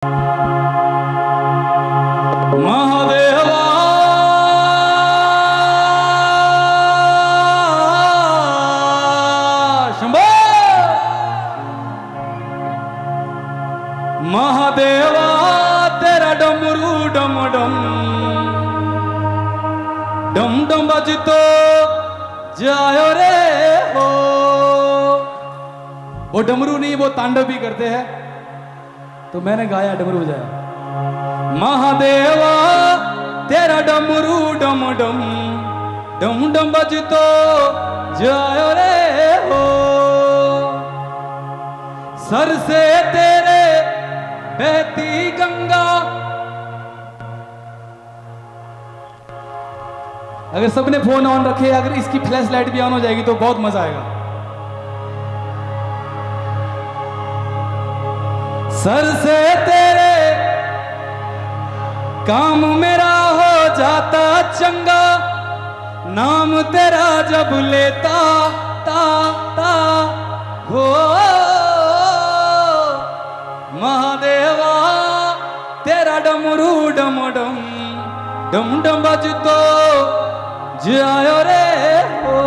महादेवा शंभो महादेवा तेरा डमरू डम डम डम डम बजतो जायो रे हो। वो डमरू नहीं, वो तांडव भी करते हैं, तो मैंने गाया, डमरू बजाया। महादेवा तेरा डमरू डम डम डम डम बजतो जायो रे हो। सर से तेरे बहती गंगा। अगर सबने फोन ऑन रखे, अगर इसकी फ्लैश लाइट भी ऑन हो जाएगी तो बहुत मजा आएगा। सर से तेरे काम मेरा हो जाता चंगा, नाम तेरा जब लेता ता ता हो। महादेवा तेरा डमरू डम डम डम डम बजतो जायो रे हो।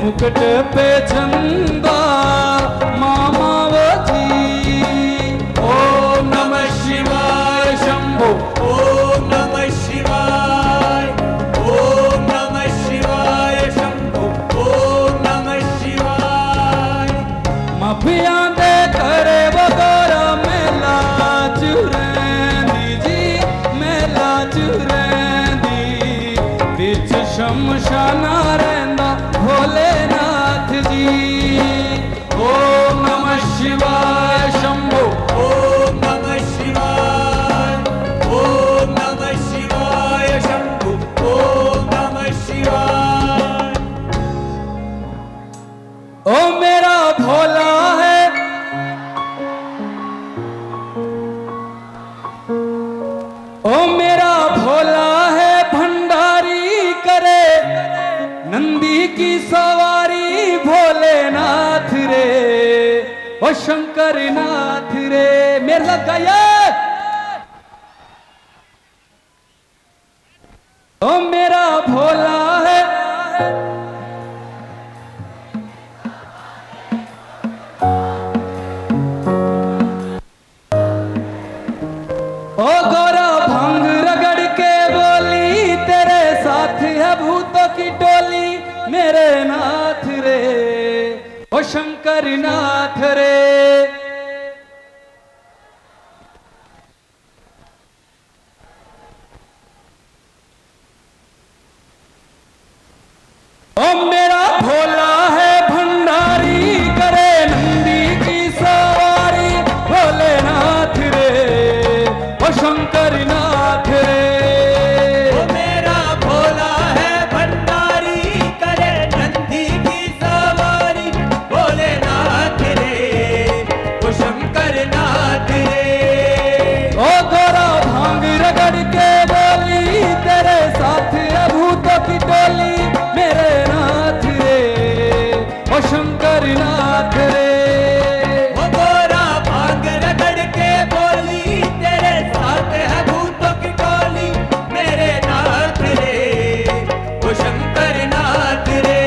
मुकुट पे चंदा मामा वजी। ओम नमः शिवाय शंभो। ओम नमः शिवाय। ओम नमः शिवाय शंभो। ओम नमः शिवाय। माफिया दे करे बगोरा मेला चुरेंदी जी, मेला चुरेंदी बिच शमशाना रहंदा भोलेनाथ जी। ओम नमः शिवाय शंभो। ओम नमः शिवाय। ओम नमः शिवाय शंभो। ओम नमः शिवाय। ओ मेरा भोला है, ओ मेरा भोला है भंडारी करे, नंदी की सवारी भोलेनाथ ओ शंकर नाथ रे मेरे साथ गाइए। ओ मेरा भोला है ओ गोरा भांग रगड़ के बोली तेरे साथ है भूतों की टोली मेरे नाथ रे ओ शंकर नाथ रे। ओ मेरा भोला है भंडारी करे नंदी की सवारी भोलेनाथ रे ओ शंकर नाथ रे। ओ मेरा भोला है भंडारी करे नंदी की सवारी भोलेनाथ रे ओ शंकर नाथ रे। ओ गोरा भांग रगड़ के बोली तेरे साथ है भूतों की टोली मेरे नाथ रे ओ शंकर नाथ रे। ओ गोरा भांग रगड़ के बोली तेरे साथ है भूतों की टोली मेरे नाथ रे ओ शंकर नाथ रे।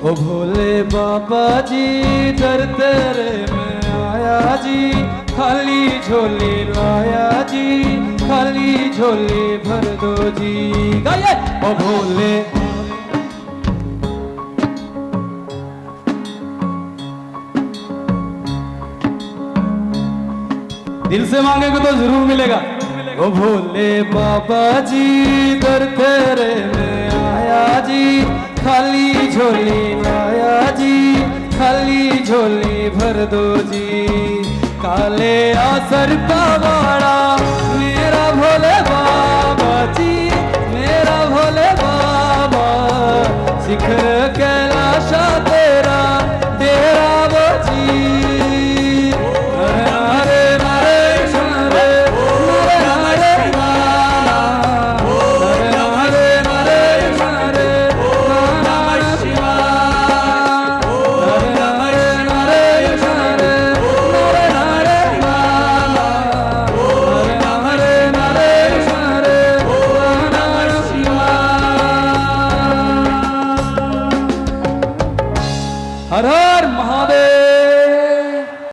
ओ भोले बाबा जी दर तेरे में आया जी खाली झोली लाया जी खाली झोली भर दो जी। गाइए ओ भोले दिल से मांगेंगे तो जरूर मिलेगा। ओ भोले बाबा जी दर तेरे में आया जी खाली झोली लाया जी खाली झोली भर दो जी। काले आसर बाबा